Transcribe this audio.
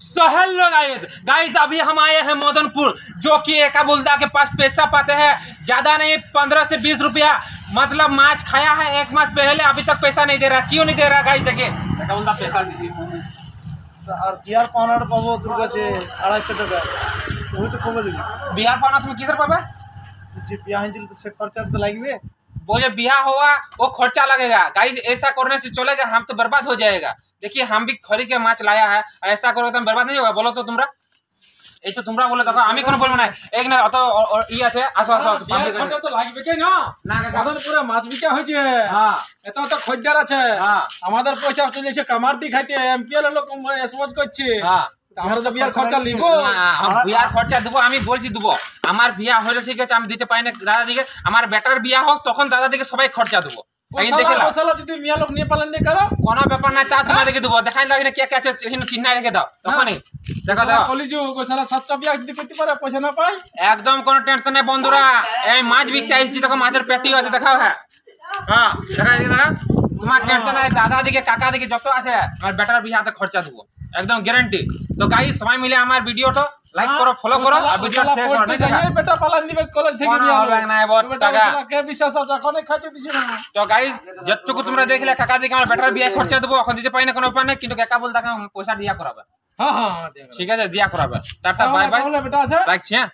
So hello guys अभी हम आए हैं मदनपुर, जो कि एकाबुल्दा के पास पैसा पाते हैं ज़्यादा नहीं 15 से 20 रुपया। मतलब माछ खाया है 1 मास पहले, अभी तक पैसा नहीं दे रहा। क्यों नहीं दे रहा गाइस? देखिए एकाबुल्दा पैसा दीजिए আর বিয়ার পাওনাটা পাবো তোর কাছে 250 টাকা। ওই তো কবে দিবি? बिहार पाना तुम किसर पाबे? যে বিয়া হয়েছিল তো সে খরচা তো লাগবে। बोले बिहार हुआ वो खर्चा लगेगा गाइस। ऐसा करने से चलेगा, हम तो बर्बाद हो जाएगा। देखिए हम भी खरी के माछ लाया है, ऐसा करो तो हम बर्बाद नहीं होगा। बोलो तो तुमरा এই তো তোমরা বলে দেখো, আমি কোনো বলবো না। এক না অত ই আছে, আসো আসো আসো। বিয়ার খরচা তো লাগবে কি না? না কাকা মদনপুরে মাছ বিকা হয়েছে। হ্যাঁ এত তো খদ্দের আছে। হ্যাঁ আমাদের পয়সা চলে যাচ্ছে কামারটি খাইতে, এমপিএল লোক এসমজ করছে। হ্যাঁ আমরা তো বিয়ার খরচা লিব না, বিয়ার খরচা দেবো, আমি বলছি দেবো। আমার বিয়া হলে ঠিক আছে, আমি দিতে পারি না দাদা দিকে। আমার বেটার বিয়া হোক তখন দাদা দিকে সবাই খরচা দেবো। যদি মিয়া লোক নিয়ে পালন দিয়ে করো কোনো ব্যাপার না, তা তোমাদেরকে দেবো। দেখাই লাগে না কে কে আছে, চিহ্ন রেখে দাও তখনই দেখো দাও। কলিজু গোসালা 7টা বিয়া যদি করতে পারে পয়সা না পায় একদম কোনো টেনশন নেই বন্ধুরা। এই মাছ বিকতে আইছি, তখন মাছের পেটিও আছে, দেখাও। হ্যাঁ হ্যাঁ দেখা দেখা তোমার টেনশন নাই। দাদা দিকে কাকা দিকে যত আছে আমার বেটার বিয়াতে খরচা দেবো, একদম গ্যারান্টি। তো গাইস সবাই মিলে আমার ভিডিওটা লাইক করো, ফলো করো আর ভিডিও শেয়ার করো। ঠিক আছে বেটা পালন দিবে কলেজ থেকে কোনো বিয়া হবে না, বহুত টাকা। কে বিশ্বাস আছে কোনে খাইতে দিছে না। তো গাইস যতটুকু তোমরা দেখলে কাকা দিকে আমার বেটার বিয়া খরচা দেবো, এখন দিতে পারি না কোনো ব্যাপার নেই, কিন্তু কাকা বল টাকা পয়সা দিয়া করাবে। হ্যাঁ হ্যাঁ ঠিক আছে দিয়া করাবে। টাটা বাই বাই, বেটা আছে রাখছি হ্যাঁ।